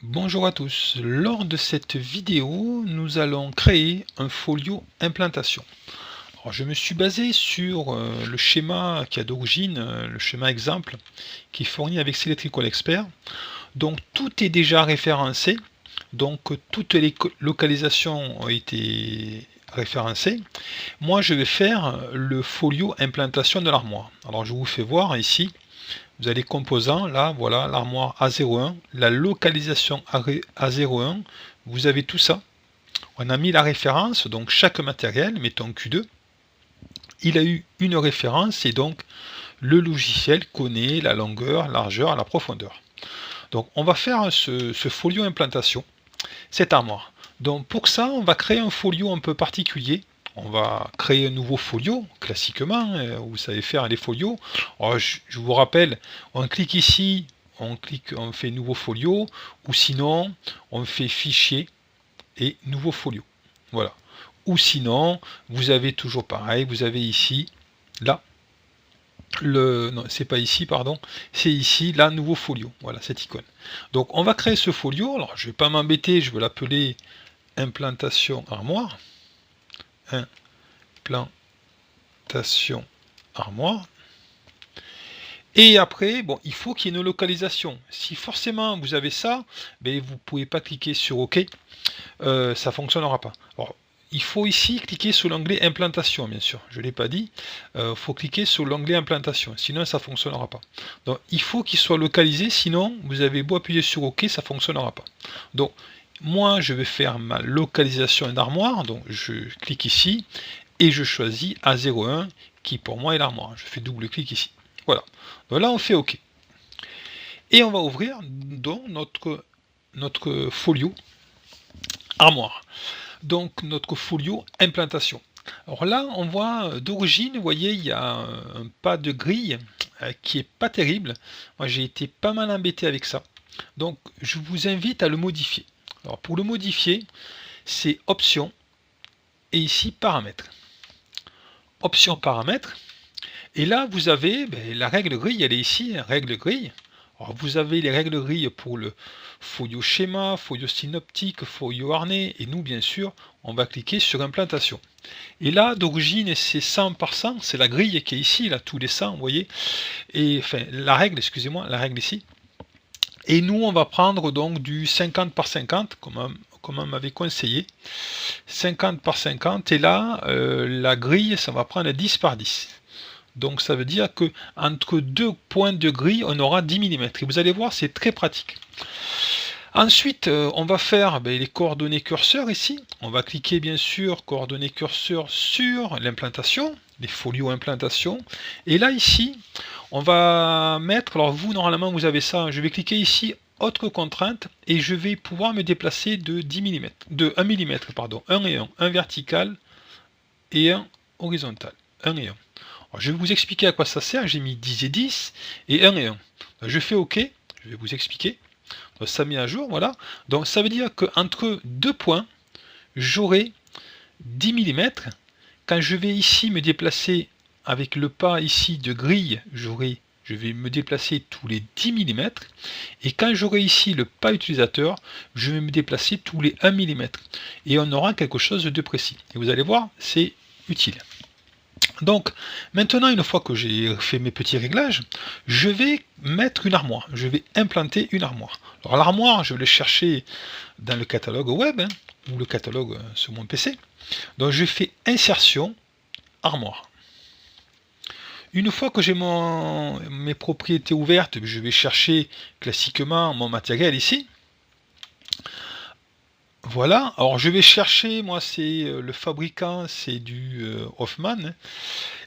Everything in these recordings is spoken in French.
Bonjour à tous, lors de cette vidéo, nous allons créer un folio implantation. Alors, je me suis basé sur le schéma qui a d'origine, le schéma exemple, qui est fourni avec Selectrical Expert. Donc tout est déjà référencé, donc toutes les localisations ont été référencées. Moi je vais faire le folio implantation de l'armoire. Alors je vous fais voir ici. Vous avez les composants, là, voilà, l'armoire A01, la localisation A01, vous avez tout ça. On a mis la référence, donc chaque matériel, mettons Q2, il a eu une référence et donc le logiciel connaît la longueur, la largeur, la profondeur. Donc on va faire ce folio implantation, cette armoire. Donc pour ça, on va créer un folio un peu particulier. On va créer un nouveau folio, classiquement, vous savez faire les folios. Alors, je vous rappelle, on clique ici, on fait nouveau folio, ou sinon, on fait fichier et nouveau folio. Voilà. Ou sinon, vous avez toujours pareil, vous avez ici, là, non, c'est pas ici, pardon, c'est ici, là, nouveau folio. Voilà, cette icône. Donc, on va créer ce folio. Alors, je vais pas m'embêter, je vais l'appeler implantation armoire. Implantation armoire. Et après, bon, il faut qu'il y ait une localisation. Si forcément vous avez ça, ben, vous ne pouvez pas cliquer sur OK, ça ne fonctionnera pas. Alors, il faut ici cliquer sur l'onglet implantation, bien sûr. Je ne l'ai pas dit. Il faut cliquer sur l'onglet implantation, sinon ça ne fonctionnera pas. Donc, il faut qu'il soit localisé, sinon vous avez beau appuyer sur OK, ça ne fonctionnera pas. Donc, moi, je vais faire ma localisation d'armoire. Donc, je clique ici et je choisis A01 qui pour moi est l'armoire. Je fais double clic ici. Voilà. Donc là, on fait OK. Et on va ouvrir donc notre folio armoire. Donc notre folio implantation. Alors là, on voit d'origine, vous voyez, il y a un pas de grille qui est pas terrible. Moi, j'ai été pas mal embêté avec ça. Donc, je vous invite à le modifier. Alors, pour le modifier, c'est Options et ici Paramètres. Options Paramètres. Et là, vous avez la règle grille, elle est ici, règle grille. Alors, vous avez les règles grille pour le folio schéma, folio synoptique, folio harnais, et nous, bien sûr, on va cliquer sur implantation. Et là, d'origine, c'est 100 par 100, c'est la grille qui est ici, là, tous les 100, vous voyez. Et, enfin, la règle, excusez-moi, la règle ici. Et nous, on va prendre donc du 50 par 50, comme on m'avait conseillé. 50 par 50, et là, la grille, ça va prendre 10 par 10. Donc ça veut dire que entre deux points de grille, on aura 10 mm. Et vous allez voir, c'est très pratique. Ensuite, on va faire les coordonnées curseur ici. On va cliquer bien sûr coordonnées curseur sur l'implantation, les folios implantation. Et là ici, on va mettre, alors vous normalement vous avez ça, je vais cliquer ici autre contrainte et je vais pouvoir me déplacer de 10 mm, de 1 mm, pardon, 1 et 1, un vertical et un horizontal, 1 et 1. Alors, je vais vous expliquer à quoi ça sert, j'ai mis 10 et 10 et 1 et 1. Je fais OK, je vais vous expliquer. Donc, ça met à jour, voilà. Donc ça veut dire qu'entre deux points, j'aurai 10 mm. Quand je vais ici me déplacer avec le pas ici de grille, je vais me déplacer tous les 10 mm. Et quand j'aurai ici le pas utilisateur, je vais me déplacer tous les 1 mm. Et on aura quelque chose de précis. Et vous allez voir, c'est utile. Donc, maintenant, une fois que j'ai fait mes petits réglages, je vais mettre une armoire. Je vais implanter une armoire. Alors, l'armoire, je vais le chercher dans le catalogue web, ou le catalogue sur mon PC. Donc, je fais insertion, armoire. Une fois que j'ai mes propriétés ouvertes, je vais chercher classiquement mon matériel ici. Voilà, alors je vais chercher, moi c'est le fabricant, c'est du Hoffman.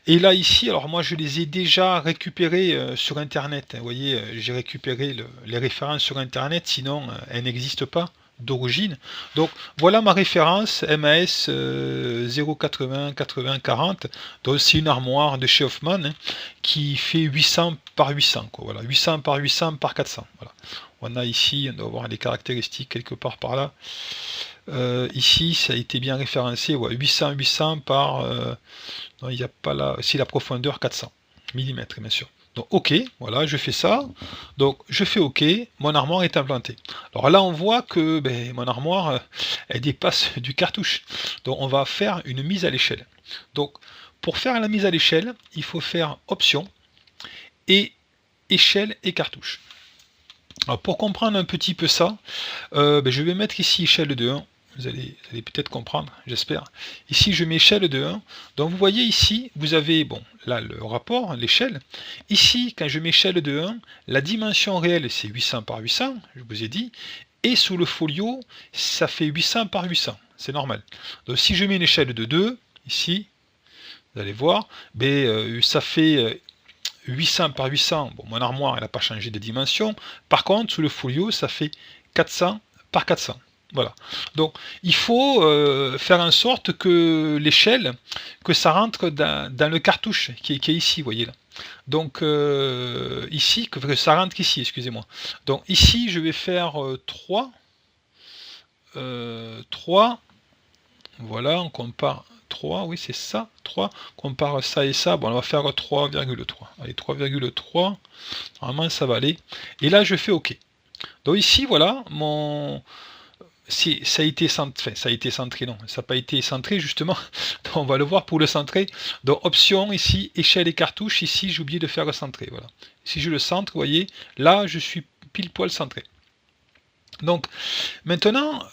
Et là ici, alors moi je les ai déjà récupérés sur internet. Vous voyez, j'ai récupéré les références sur internet, sinon elles n'existent pas d'origine. Donc voilà ma référence MAS 080 80 40. Donc c'est une armoire de chez Hoffman qui fait 800 par 800. Quoi, voilà, 800 par 800 par 400. Voilà. On a ici, on doit avoir les caractéristiques quelque part par là. Ici, ça a été bien référencé. Ouais, 800 800 par. Non, il n'y a pas là. Si la profondeur 400 mm, bien sûr. Donc OK, voilà, je fais ça. Donc je fais OK, mon armoire est implantée. Alors là, on voit que ben, mon armoire, elle dépasse du cartouche. Donc on va faire une mise à l'échelle. Donc pour faire la mise à l'échelle, il faut faire Option et échelle et cartouche. Alors pour comprendre un petit peu ça, ben, je vais mettre ici échelle de 1. Vous allez peut-être comprendre, j'espère. Ici, je mets échelle de 1. Donc, vous voyez ici, vous avez, bon, là, le rapport, l'échelle. Ici, quand je mets échelle de 1, la dimension réelle, c'est 800 par 800, je vous ai dit. Et sous le folio, ça fait 800 par 800. C'est normal. Donc, si je mets une échelle de 2, ici, vous allez voir, ben, ça fait 800 par 800. Bon, mon armoire, elle n'a pas changé de dimension. Par contre, sous le folio, ça fait 400 par 400. Voilà. Donc, il faut faire en sorte que l'échelle, que ça rentre dans le cartouche qui est ici, vous voyez là. Donc, ici, que ça rentre ici, excusez-moi. Donc, ici, je vais faire 3. 3. Voilà, on compare 3, oui, c'est ça, 3. On compare ça et ça. Bon, on va faire 3,3. Allez, 3,3. Normalement, ça va aller. Et là, je fais OK. Donc, ici, voilà, mon... Si, ça a été centré, non, ça n'a pas été centré justement, donc on va le voir pour le centrer. Donc option ici, échelle et cartouche, ici j'ai oublié de faire le centrer, voilà. Si je le centre, vous voyez, là je suis pile poil centré. Donc maintenant,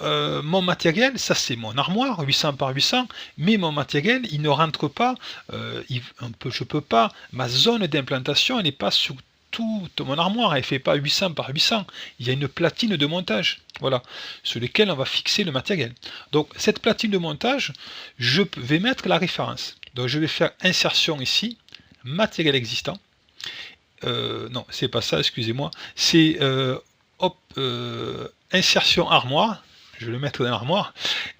mon matériel, ça c'est mon armoire, 800 par 800, mais mon matériel, il ne rentre pas, je peux pas, ma zone d'implantation, elle n'est pas sur toute mon armoire, elle ne fait pas 800 par 800, il y a une platine de montage, voilà, sur laquelle on va fixer le matériel. Donc cette platine de montage, je vais mettre la référence. Donc je vais faire insertion ici, matériel existant, non, c'est pas ça, excusez-moi, c'est insertion armoire, je vais le mettre dans l'armoire,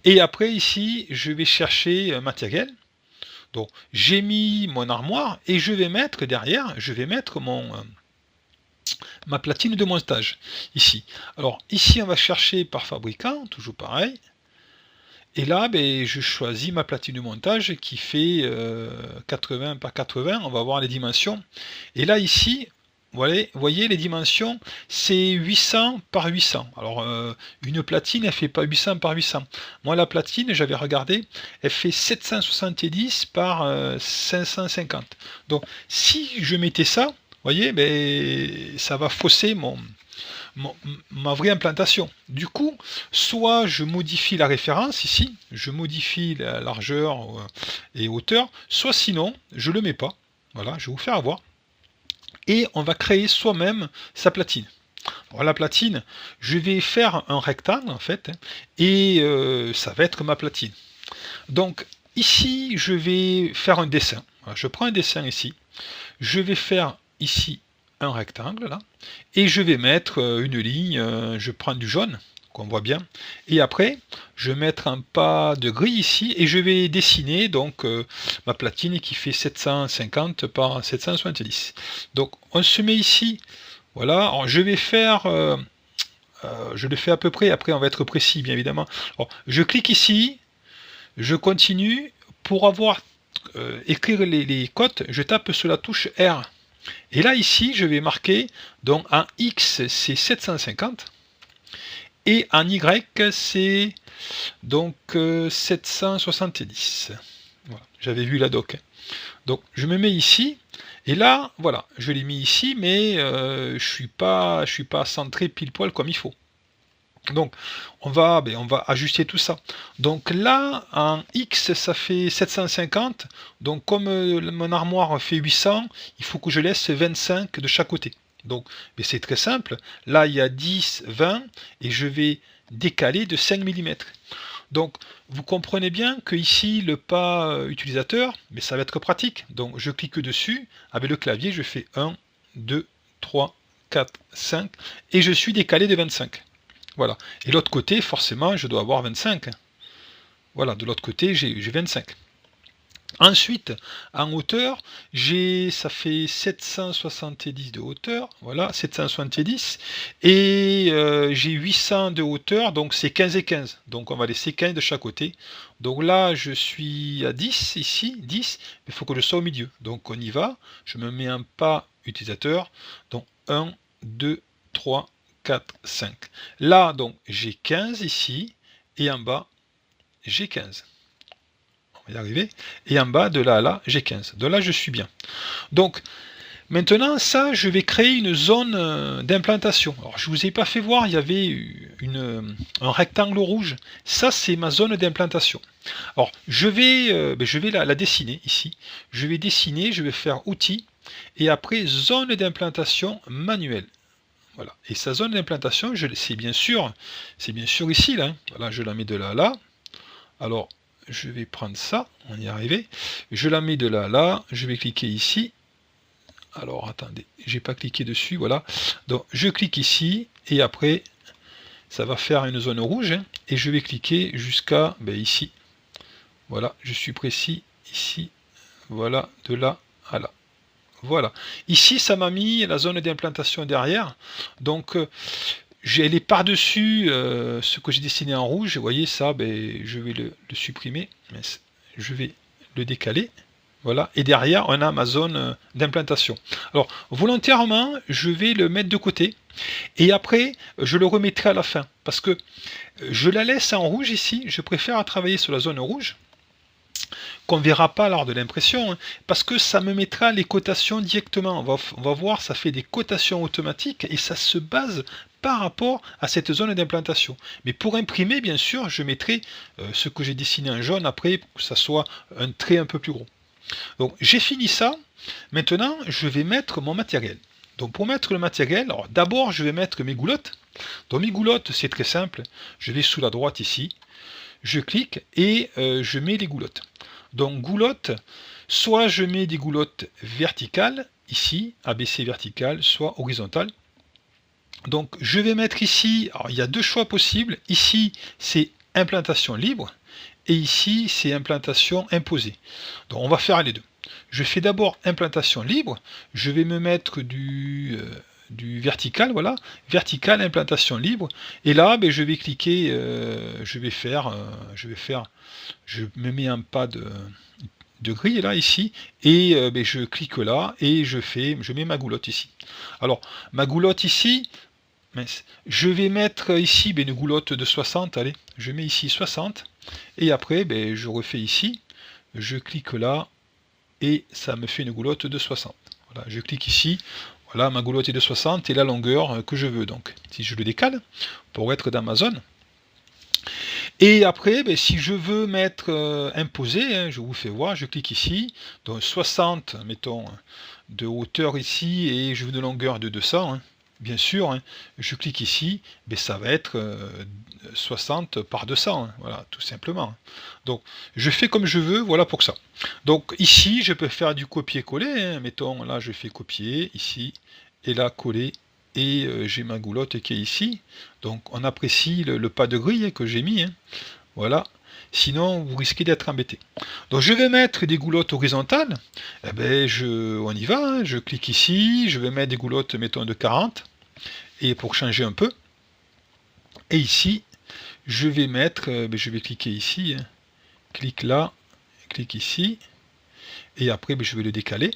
et après ici, je vais chercher matériel. Donc j'ai mis mon armoire et je vais mettre derrière, je vais mettre ma platine de montage ici. Alors ici on va chercher par fabricant, toujours pareil. Et là ben, je choisis ma platine de montage qui fait 80 par 80, on va voir les dimensions. Et là ici, vous voyez les dimensions, c'est 800 par 800. Alors une platine elle fait pas 800 par 800. Moi la platine, j'avais regardé, elle fait 770 par 550. Donc si je mettais ça, vous voyez, ben, ça va fausser ma vraie implantation. Du coup, soit je modifie la référence ici, je modifie la largeur et hauteur, soit sinon, je ne le mets pas. Voilà, je vais vous faire voir. Et on va créer soi-même sa platine. Alors, la platine, je vais faire un rectangle en fait, et ça va être ma platine. Donc ici, je vais faire un dessin. Voilà, je prends un dessin ici, je vais faire ici un rectangle là, et je vais mettre une ligne, je prends du jaune, qu'on voit bien, et après je vais mettre un pas de gris ici, et je vais dessiner donc ma platine qui fait 750 par 770. Donc on se met ici, voilà, alors, je vais faire, je le fais à peu près, après on va être précis bien évidemment. Alors, je clique ici, je continue, pour avoir écrire les cotes, je tape sur la touche R. Et là, ici, je vais marquer, donc en X, c'est 750, et en Y, c'est donc 770. Voilà, j'avais vu la doc. Donc, je me mets ici, et là, voilà, je l'ai mis ici, mais je suis pas centré pile poil comme il faut. Donc, on va ajuster tout ça. Donc là, en X, ça fait 750. Donc, comme mon armoire fait 800, il faut que je laisse 25 de chaque côté. Donc, c'est très simple. Là, il y a 10, 20, et je vais décaler de 5 mm. Donc, vous comprenez bien que ici, le pas utilisateur, mais ça va être pratique. Donc, je clique dessus. Avec le clavier, je fais 1, 2, 3, 4, 5, et je suis décalé de 25. Voilà. Et l'autre côté, forcément, je dois avoir 25. Voilà, de l'autre côté, j'ai 25. Ensuite, en hauteur, ça fait 770 de hauteur, voilà, 770, et j'ai 800 de hauteur, donc c'est 15 et 15, donc on va laisser 15 de chaque côté. Donc là, je suis à 10, ici, 10, mais il faut que je sois au milieu. Donc on y va, je me mets un pas utilisateur, donc 1, 2, 3, 4, 5. Là, donc j'ai 15 ici, et en bas, j'ai 15. On va y arriver. Et en bas, de là à là, j'ai 15. De là, je suis bien. Donc, maintenant, ça, je vais créer une zone d'implantation. Alors, je ne vous ai pas fait voir, il y avait un rectangle rouge. Ça, c'est ma zone d'implantation. Alors, je vais la dessiner ici. Je vais dessiner, je vais faire outils. Et après, zone d'implantation manuelle. Voilà. Et sa zone d'implantation, c'est bien sûr ici, là. Voilà, je la mets de là à là. Alors, je vais prendre ça, on y est arrivé. Je la mets de là à là, je vais cliquer ici. Alors, attendez, j'ai pas cliqué dessus, voilà. Donc, je clique ici, et après, ça va faire une zone rouge, hein, et je vais cliquer jusqu'à ici. Voilà, je suis précis, ici, voilà, de là à là. Voilà. Ici, ça m'a mis la zone d'implantation derrière. Donc, elle est par-dessus ce que j'ai dessiné en rouge. Vous voyez ça, je vais le supprimer. Je vais le décaler. Voilà. Et derrière, on a ma zone d'implantation. Alors, volontairement, je vais le mettre de côté. Et après, je le remettrai à la fin. Parce que je la laisse en rouge ici. Je préfère travailler sur la zone rouge, qu'on ne verra pas lors de l'impression, hein, parce que ça me mettra les cotations directement. On va voir, ça fait des cotations automatiques et ça se base par rapport à cette zone d'implantation. Mais pour imprimer, bien sûr, je mettrai ce que j'ai dessiné en jaune après pour que ça soit un trait un peu plus gros. Donc j'ai fini ça. Maintenant, je vais mettre mon matériel. Donc pour mettre le matériel, d'abord je vais mettre mes goulottes. Donc mes goulottes, c'est très simple. Je vais sous la droite ici, je clique et je mets les goulottes. Donc goulottes, soit je mets des goulottes verticales, ici, ABC verticale, soit horizontale. Donc je vais mettre ici, alors il y a deux choix possibles, ici c'est implantation libre, et ici c'est implantation imposée. Donc on va faire les deux. Je fais d'abord implantation libre, je vais me mettre du vertical, voilà, vertical, implantation libre, et là je vais cliquer, je me mets un pas de grille là ici, et je clique là, et je mets ma goulotte ici. Alors ma goulotte ici, je vais mettre ici une goulotte de 60, allez, je mets ici 60, et après je refais ici, je clique là, et ça me fait une goulotte de 60. Voilà, je clique ici, voilà, ma goulotte est de 60 et la longueur que je veux. Donc, si je le décale pour être dans ma zone. Et après, si je veux mettre imposé, hein, je vous fais voir, je clique ici, donc 60, mettons, de hauteur ici, et je veux de longueur de 200, hein. Bien sûr, hein, je clique ici, ça va être 60 par 200, hein, voilà, tout simplement. Donc, je fais comme je veux, voilà pour ça. Donc, ici, je peux faire du copier-coller, hein, mettons, là, je fais copier, ici, et là, coller, et j'ai ma goulotte qui est ici. Donc, on apprécie le pas de grille que j'ai mis, hein, voilà. Sinon, vous risquez d'être embêté. Donc, je vais mettre des goulottes horizontales. On y va. Hein. Je clique ici. Je vais mettre des goulottes, mettons, de 40. Et pour changer un peu. Et ici, je vais mettre... je vais cliquer ici. Hein. Clique là. Clique ici. Et après, je vais le décaler.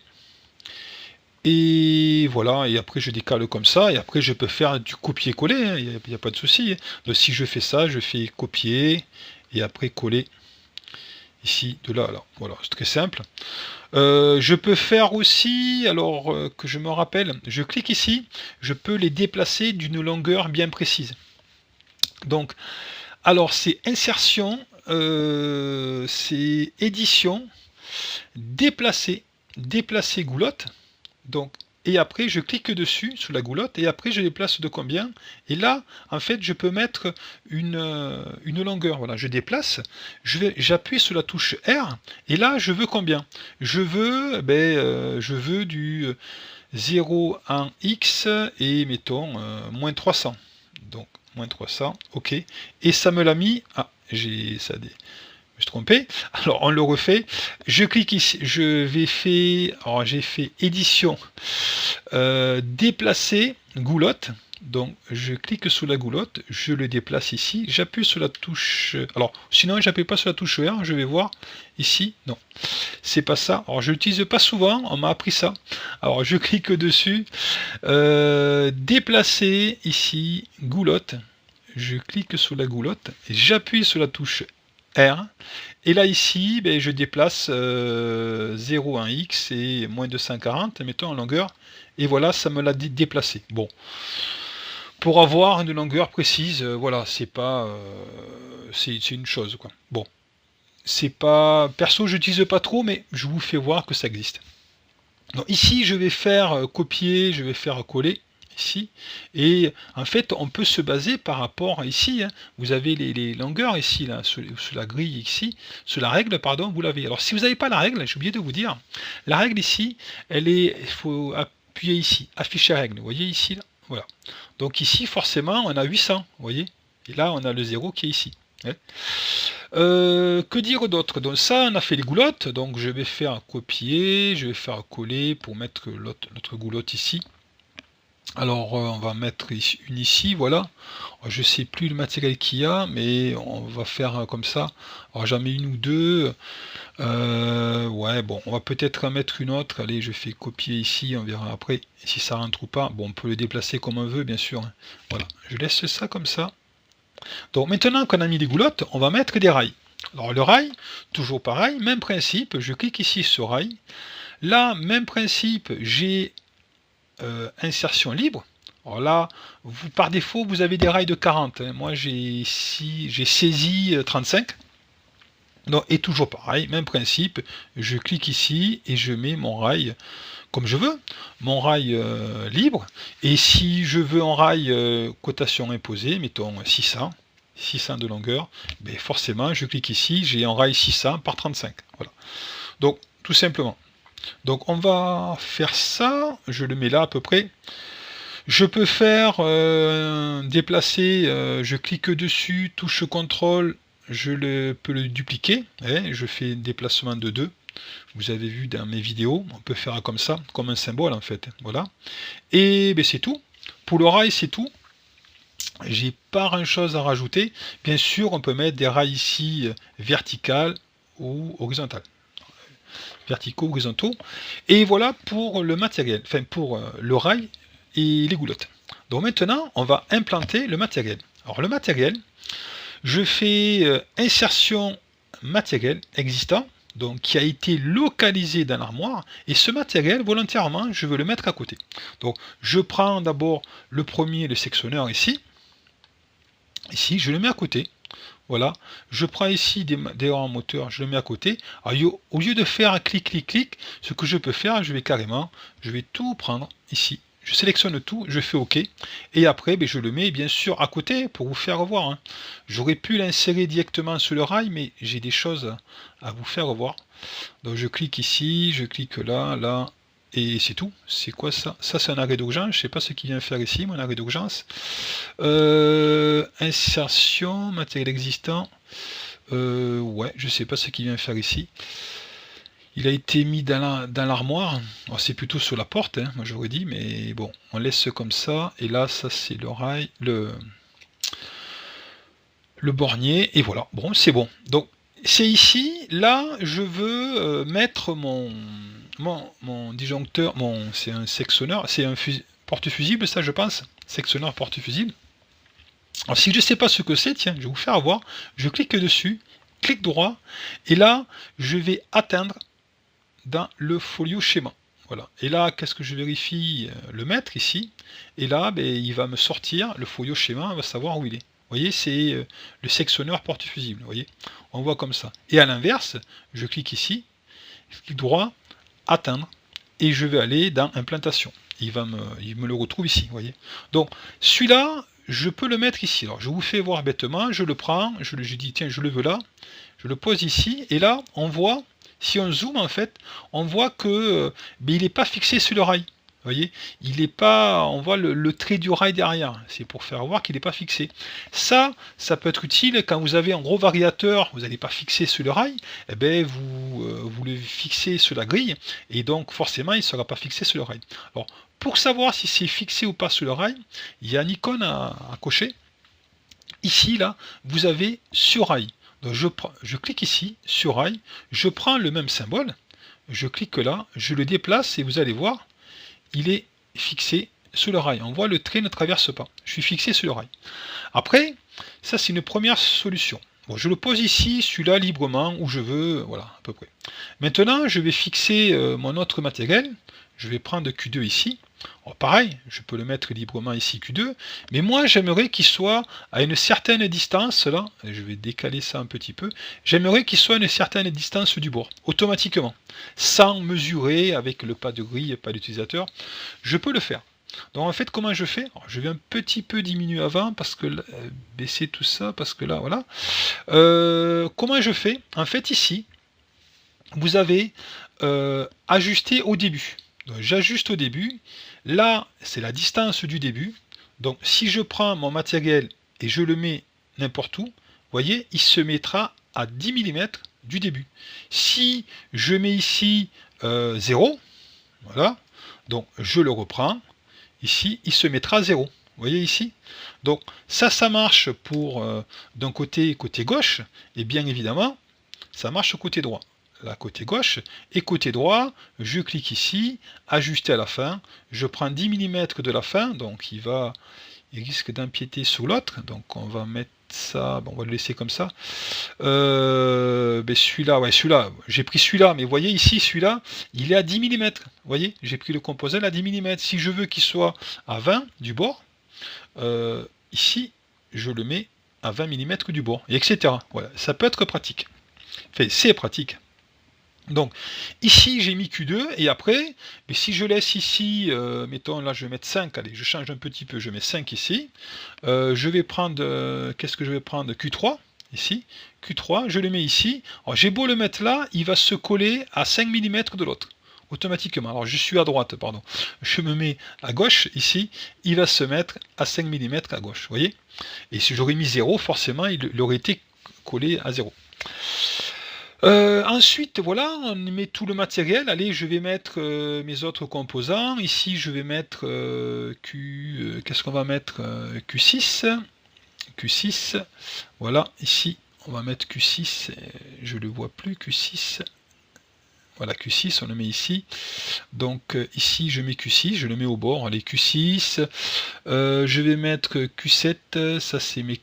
Et voilà. Et après, je décale comme ça. Et après, je peux faire du copier-coller. Hein. Il n'y a pas de souci. Hein. Donc, si je fais ça, je fais copier... et après coller ici, de là à là. Voilà, c'est très simple. Je peux faire aussi, alors que je me rappelle, je clique ici, je peux les déplacer d'une longueur bien précise. Donc, alors c'est insertion, c'est édition, déplacer, déplacer goulotte. Donc, et après je clique dessus, sous la goulotte, et après je déplace de combien, et là, en fait, je peux mettre une longueur, voilà, je déplace, j'appuie sur la touche R, et là, je veux combien? Je veux du 0 en X, et mettons, moins 300, donc, moins 300, ok, et ça me l'a mis, j'ai ça, me suis trompé. Alors on le refait. Je clique ici. Je vais faire. Alors j'ai fait édition. Déplacer goulotte. Donc je clique sur la goulotte, je le déplace ici, j'appuie sur la touche. Alors sinon j'appuie pas sur la touche R, je vais voir ici. Non, c'est pas ça. Alors je l'utilise pas souvent, on m'a appris ça. Alors je clique dessus, déplacer ici goulotte. Je clique sur la goulotte, j'appuie sur la touche R. Et là ici, ben, je déplace 0,1x et moins 240, mettons en longueur. Et voilà, ça me l'a déplacé. Bon. Pour avoir une longueur précise, voilà, c'est pas, c'est une chose, quoi. Bon, c'est pas, perso, j'utilise pas trop, mais je vous fais voir que ça existe. Donc ici, je vais faire copier, je vais faire coller ici, et en fait, on peut se baser par rapport à ici. Hein. Vous avez les longueurs ici, là, sur la grille ici, sur la règle, pardon, vous l'avez. Alors si vous n'avez pas la règle, j'ai oublié de vous dire, la règle ici, elle est, il faut appuyer ici, afficher règle. Vous voyez ici, là. Voilà. Donc ici, forcément, on a 800, vous voyez. Et là, on a le 0 qui est ici. Hein. Que dire d'autre? Donc ça, on a fait les goulottes. Donc je vais faire copier, je vais faire coller pour mettre notre goulotte ici. Alors on va mettre une ici, voilà. Je sais plus le matériel qu'il y a, mais on va faire comme ça. Alors j'en mets une ou deux. Ouais, bon, on va peut-être en mettre une autre. Allez, je fais copier ici, on verra après si ça rentre ou pas. Bon, on peut le déplacer comme on veut, bien sûr. Hein. Voilà, je laisse ça comme ça. Donc maintenant qu'on a mis des goulottes, on va mettre des rails. Alors le rail, toujours pareil, même principe, je clique ici sur rail. Là, même principe, j'ai insertion libre. Alors là, vous, par défaut, vous avez des rails de 40. Hein. Moi, j'ai saisi 35. Donc, et toujours pareil, même principe, je clique ici et je mets mon rail comme je veux, mon rail libre. Et si je veux un rail cotation imposée, mettons 600 de longueur, ben forcément, je clique ici, j'ai un rail 600 par 35. Voilà. Donc, tout simplement. Donc, on va faire ça, je le mets là à peu près. Je peux faire déplacer, je clique dessus, touche CTRL, peux le dupliquer, hein, je fais déplacement de 2. Vous avez vu dans mes vidéos, on peut faire comme ça, comme un symbole en fait. Voilà. Et ben, c'est tout. Pour le rail, c'est tout. J'ai pas grand chose à rajouter. Bien sûr, on peut mettre des rails ici verticales ou horizontales. Verticaux, horizontaux. Et voilà pour le matériel, enfin pour le rail et les goulottes. Donc maintenant, on va implanter le matériel. Alors le matériel, je fais insertion matériel existant, donc qui a été localisé dans l'armoire, et ce matériel, volontairement, je veux le mettre à côté. Donc je prends d'abord le premier, le sectionneur ici, je le mets à côté. Voilà, je prends ici des rangs moteurs, je le mets à côté. Alors, au lieu de faire clic, clic, clic, ce que je peux faire, je vais tout prendre ici. Je sélectionne tout, je fais OK. Et après, ben, je le mets bien sûr à côté pour vous faire voir. Hein. J'aurais pu l'insérer directement sur le rail, mais j'ai des choses à vous faire voir. Donc je clique ici, je clique là, là, et c'est tout. C'est quoi ça? Ça, c'est un arrêt d'urgence. Je sais pas ce qu'il vient faire ici, mon arrêt d'urgence. Insertion, matériel existant. Ouais, je sais pas ce qu'il vient faire ici. Il a été mis dans l'armoire. C'est plutôt sur la porte, hein, moi j'aurais dit, mais bon, on laisse comme ça. Et là, ça c'est le rail, le bornier. Et voilà, bon, c'est bon. Donc, c'est ici. Là, je veux mettre mon disjoncteur, c'est un sectionneur, c'est un porte-fusible, ça je pense, sectionneur porte-fusible. Alors si je ne sais pas ce que c'est, tiens, je vais vous faire voir, je clique dessus, clic droit, et là, je vais atteindre dans le folio schéma. Voilà. Et là, qu'est-ce que je vérifie? Le mettre ici, et là, ben, il va me sortir le folio schéma, on va savoir où il est. Vous voyez, c'est le sectionneur porte-fusible, vous voyez, on voit comme ça. Et à l'inverse, je clique ici, clic droit, atteindre, et je vais aller dans implantation. Il me le retrouve ici, vous voyez. Donc, celui-là, je peux le mettre ici. Alors, je vous fais voir bêtement, je le prends, je dis, tiens, je le veux là, je le pose ici, et là, on voit, si on zoome, en fait, on voit que il n'est pas fixé sur le rail. voyez, il est pas, on voit le trait du rail derrière, c'est pour faire voir qu'il n'est pas fixé. Ça peut être utile quand vous avez un gros variateur, vous n'allez pas fixer sur le rail, et bien vous le fixez sur la grille, et donc forcément il ne sera pas fixé sur le rail. Alors, pour savoir si c'est fixé ou pas sur le rail, il y a une icône à cocher. Ici, là, vous avez sur rail. Donc je clique ici, sur rail, je prends le même symbole, je clique là, je le déplace et vous allez voir, il est fixé sur le rail. On voit le trait ne traverse pas. Je suis fixé sur le rail. Après, ça c'est une première solution. Bon, je le pose ici, celui-là librement, où je veux, voilà, à peu près. Maintenant, je vais fixer mon autre matériel. Je vais prendre Q2 ici. Alors, pareil, je peux le mettre librement ici Q2, mais moi j'aimerais qu'il soit à une certaine distance, là, je vais décaler ça un petit peu, j'aimerais qu'il soit à une certaine distance du bord, automatiquement, sans mesurer avec le pas de grille, pas d'utilisateur, je peux le faire. Donc en fait, comment je fais? Alors, je vais un petit peu diminuer avant, parce que baisser tout ça, parce que là, voilà. Comment je fais? En fait, ici, vous avez ajusté au début. J'ajuste au début. Là, c'est la distance du début. Donc, si je prends mon matériel et je le mets n'importe où, vous voyez, il se mettra à 10 mm du début. Si je mets ici 0, voilà, donc je le reprends. Ici, il se mettra à 0. Vous voyez ici? Donc, ça marche pour d'un côté gauche, et bien évidemment, ça marche au côté droit. Là, côté gauche, et côté droit, je clique ici, ajuster à la fin, je prends 10 mm de la fin, donc il risque d'empiéter sur l'autre, donc on va mettre ça, bon, on va le laisser comme ça. Celui-là, ouais, celui-là, j'ai pris celui-là, mais vous voyez ici, celui-là, il est à 10 mm. Vous voyez, j'ai pris le composant à 10 mm. Si je veux qu'il soit à 20 du bord, ici, je le mets à 20 mm du bord, et etc. Voilà, ça peut être pratique. Enfin, c'est pratique. Donc, ici, j'ai mis Q2, et après, mais si je laisse ici, mettons, là, je vais mettre 5, allez, je change un petit peu, je mets 5 ici, je vais prendre, qu'est-ce que je vais prendre? Q3, ici, Q3, je le mets ici, alors j'ai beau le mettre là, il va se coller à 5 mm de l'autre, automatiquement. Alors, je suis à droite, pardon, je me mets à gauche, ici, il va se mettre à 5 mm à gauche, vous voyez? Et si j'aurais mis 0, forcément, il aurait été collé à 0. Ensuite, voilà, on met tout le matériel. Allez, je vais mettre mes autres composants. Ici, je vais mettre qu'est-ce qu'on va mettre? Q6. Q6. Voilà, ici, on va mettre Q6. Je ne le vois plus, Q6. Voilà, Q6, on le met ici. Donc, ici, je mets Q6, je le mets au bord. Allez, Q6. Je vais mettre Q7. Ça, c'est mes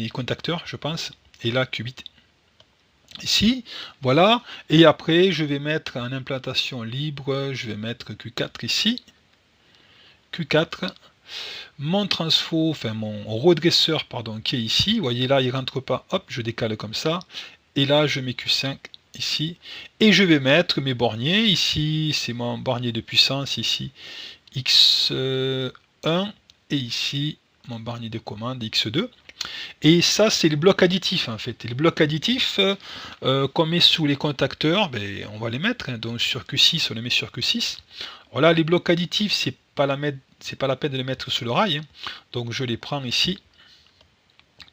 contacteurs, je pense. Et là, Q8. Ici, voilà, et après je vais mettre en implantation libre, je vais mettre Q4 ici, Q4, mon transfo, enfin mon redresseur, pardon, qui est ici, vous voyez là, il rentre pas, hop, je décale comme ça, et là je mets Q5 ici, et je vais mettre mes borniers, ici c'est mon bornier de puissance, ici X1, et ici mon bornier de commande X2, et ça, c'est les blocs additifs en fait. Et les blocs additifs qu'on met sous les contacteurs, ben, on va les mettre. Hein. Donc sur Q6, on les met sur Q6. Voilà, les blocs additifs, c'est pas la peine de les mettre sur le rail. Hein. Donc je les prends ici.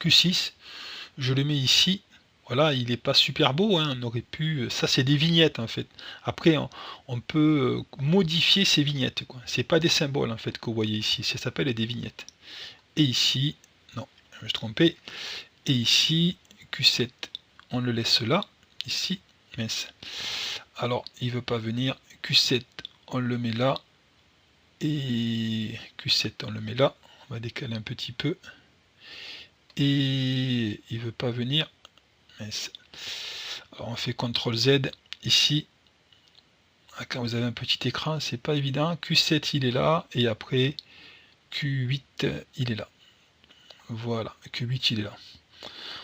Q6, je le mets ici. Voilà, il n'est pas super beau. Hein. On aurait pu. Ça, c'est des vignettes en fait. Après, on peut modifier ces vignettes. C'est pas des symboles en fait que vous voyez ici. Ça s'appelle des vignettes. Et ici. Je me suis trompé. Et ici, Q7, on le laisse là. Ici, mince. Alors, il ne veut pas venir. Q7, on le met là. Et Q7, on le met là. On va décaler un petit peu. Et il ne veut pas venir. Mince. Alors, on fait CTRL Z. Ici, quand vous avez un petit écran, c'est pas évident. Q7, il est là. Et après, Q8, il est là. Voilà, Q8 il est là.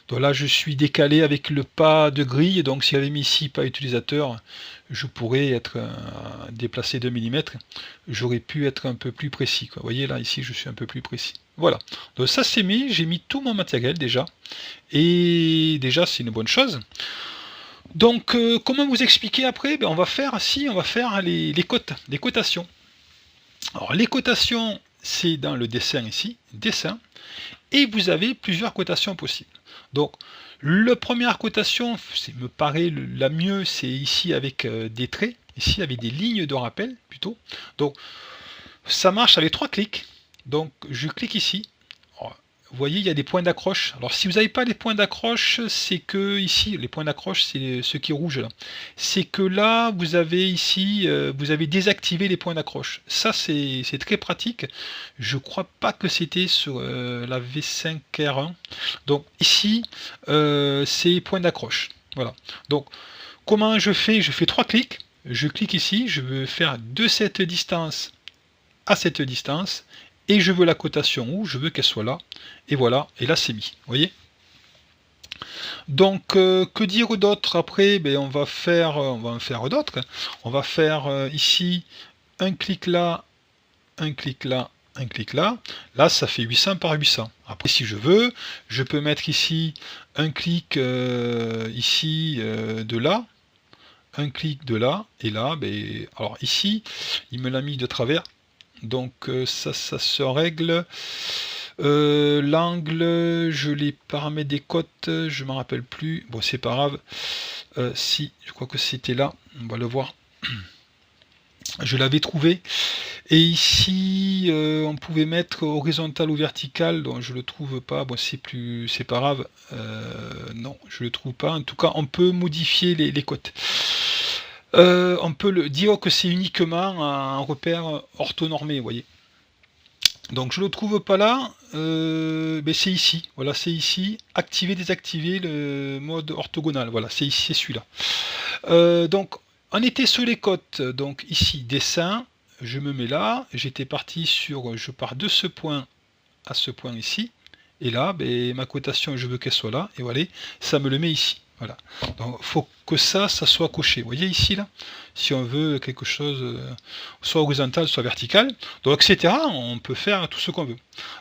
Donc là je suis décalé avec le pas de grille, donc si j'avais mis ici pas utilisateur, je pourrais être déplacé 2 mm, j'aurais pu être un peu plus précis. Quoi. Vous voyez là ici je suis un peu plus précis. Voilà, donc ça c'est mis, j'ai mis tout mon matériel déjà, et déjà c'est une bonne chose. Donc comment vous expliquer après? On va faire les cotes, les cotations. Alors les cotations, c'est dans le dessin ici, dessin, et vous avez plusieurs cotations possibles. Donc la première cotation, me paraît la mieux, c'est ici avec des traits, ici avec des lignes de rappel plutôt. Donc ça marche avec 3 clics. Donc je clique ici. Vous voyez, il y a des points d'accroche. Alors si vous n'avez pas les points d'accroche, c'est que ici, les points d'accroche, c'est ce qui est rouge là. C'est que là, vous avez ici, vous avez désactivé les points d'accroche. Ça, c'est très pratique. Je crois pas que c'était sur la V5R1. Donc ici, c'est points d'accroche. Voilà. Donc comment je fais? Je fais 3 clics. Je clique ici. Je veux faire de cette distance à cette distance. Et je veux la cotation où je veux qu'elle soit là, et voilà, et là c'est mis, vous voyez. Donc que dire d'autre après? Ben, on va en faire d'autres. On va faire ici un clic là, un clic là, un clic là. Là ça fait 800 par 800. Après si je veux, je peux mettre ici un clic ici de là, un clic de là, et là, ben, alors ici, il me l'a mis de travers. Donc ça se règle. L'angle, je les paramètres des cotes, je m'en rappelle plus. Bon, c'est pas grave. Si, je crois que c'était là. On va le voir. Je l'avais trouvé. Et ici, on pouvait mettre horizontal ou vertical. Donc je le trouve pas. Bon, c'est pas grave. Non, je le trouve pas. En tout cas, on peut modifier les cotes. On peut le dire que c'est uniquement un repère orthonormé, vous voyez. Donc je ne le trouve pas là, mais c'est ici. Voilà, c'est ici. Activer, désactiver le mode orthogonal. Voilà, c'est ici, c'est celui-là. Donc on était sur les cotes. Donc ici, dessin. Je me mets là. J'étais parti sur. Je pars de ce point à ce point ici. Et là, ben, ma cotation, je veux qu'elle soit là. Et voilà, ça me le met ici. Voilà. Donc il faut que ça soit coché. Vous voyez ici là, si on veut quelque chose soit horizontal, soit vertical, donc etc. On peut faire tout ce qu'on veut.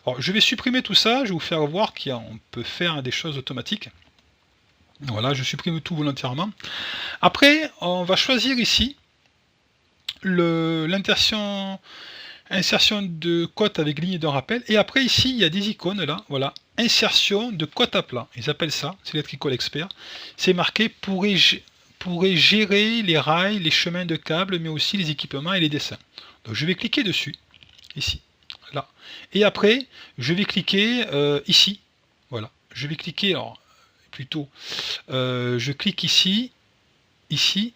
Alors je vais supprimer tout ça, je vais vous faire voir qu'on peut faire des choses automatiques. Voilà, je supprime tout volontairement. Après, on va choisir ici l'insertion de cote avec ligne de rappel. Et après ici, il y a des icônes là, voilà. Insertion de cote à plat. Ils appellent ça, c'est l'électricole expert. C'est marqué pourrait gérer les rails, les chemins de câbles, mais aussi les équipements et les dessins. Donc je vais cliquer dessus, ici, là. Et après, je vais cliquer ici. Voilà. Je vais cliquer, alors, plutôt, je clique ici, ici.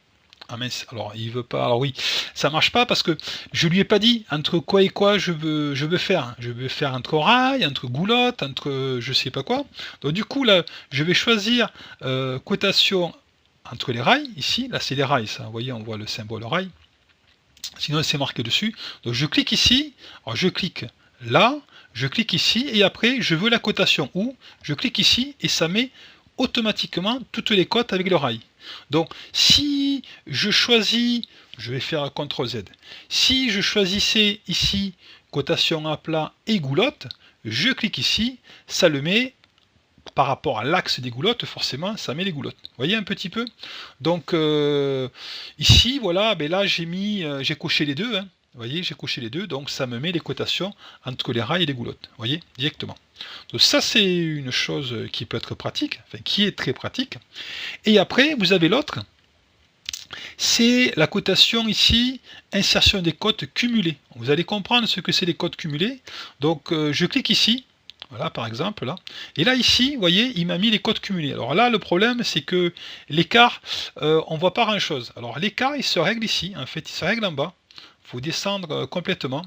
Ah mince, alors il veut pas. Alors oui, ça marche pas parce que je lui ai pas dit entre quoi et quoi je veux faire. Je veux faire entre rail, entre goulotte, entre je sais pas quoi. Donc du coup là, je vais choisir cotation entre les rails. Ici, là c'est les rails, ça. Vous voyez, on voit le symbole rail. Sinon c'est marqué dessus. Donc je clique ici. Alors je clique là, je clique ici et après je veux la cotation où je clique ici et ça met automatiquement toutes les cotes avec le rail. Donc si je choisis, je vais faire un CTRL Z, si je choisissais ici cotation à plat et goulotte, je clique ici, ça le met par rapport à l'axe des goulottes, forcément ça met les goulottes. Vous voyez un petit peu. Donc ici voilà, ben là j'ai coché les deux, hein. Vous voyez, j'ai coché les deux, donc ça me met les cotations entre les rails et les goulottes. Vous voyez, directement. Donc ça, c'est une chose qui peut être pratique, enfin qui est très pratique. Et après, vous avez l'autre, c'est la cotation ici, insertion des cotes cumulées. Vous allez comprendre ce que c'est les cotes cumulées. Donc je clique ici, voilà par exemple là. Et là ici, vous voyez, il m'a mis les cotes cumulées. Alors là, le problème, c'est que l'écart, on voit pas grand chose. Alors l'écart, il se règle ici, en fait, il se règle en bas. Il faut descendre complètement.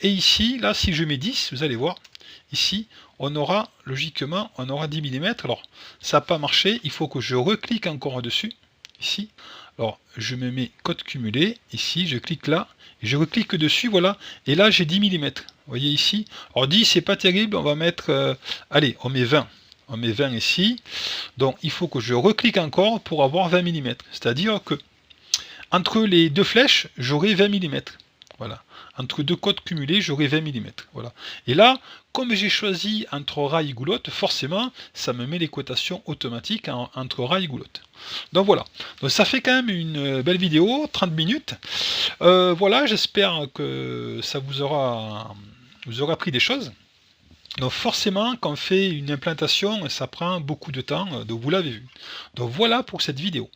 Et ici, là, si je mets 10, vous allez voir, ici, on aura, logiquement, on aura 10 mm. Alors, ça n'a pas marché, il faut que je reclique encore dessus, ici. Alors, je me mets cote cumulée, ici, je clique là, et je reclique dessus, voilà, et là, j'ai 10 mm. Vous voyez ici. Alors, 10, c'est pas terrible, on va mettre, allez, on met 20. On met 20 ici. Donc, il faut que je reclique encore pour avoir 20 mm. C'est-à-dire que, entre les deux flèches, j'aurai 20 mm. Voilà. Entre deux côtes cumulées, j'aurai 20 mm. Voilà. Et là, comme j'ai choisi entre rail et goulotte, forcément, ça me met l'équation automatique entre rail et goulotte. Donc voilà. Donc ça fait quand même une belle vidéo, 30 minutes. Voilà, j'espère que ça vous aura appris des choses. Donc forcément, quand on fait une implantation, ça prend beaucoup de temps, donc vous l'avez vu. Donc voilà pour cette vidéo.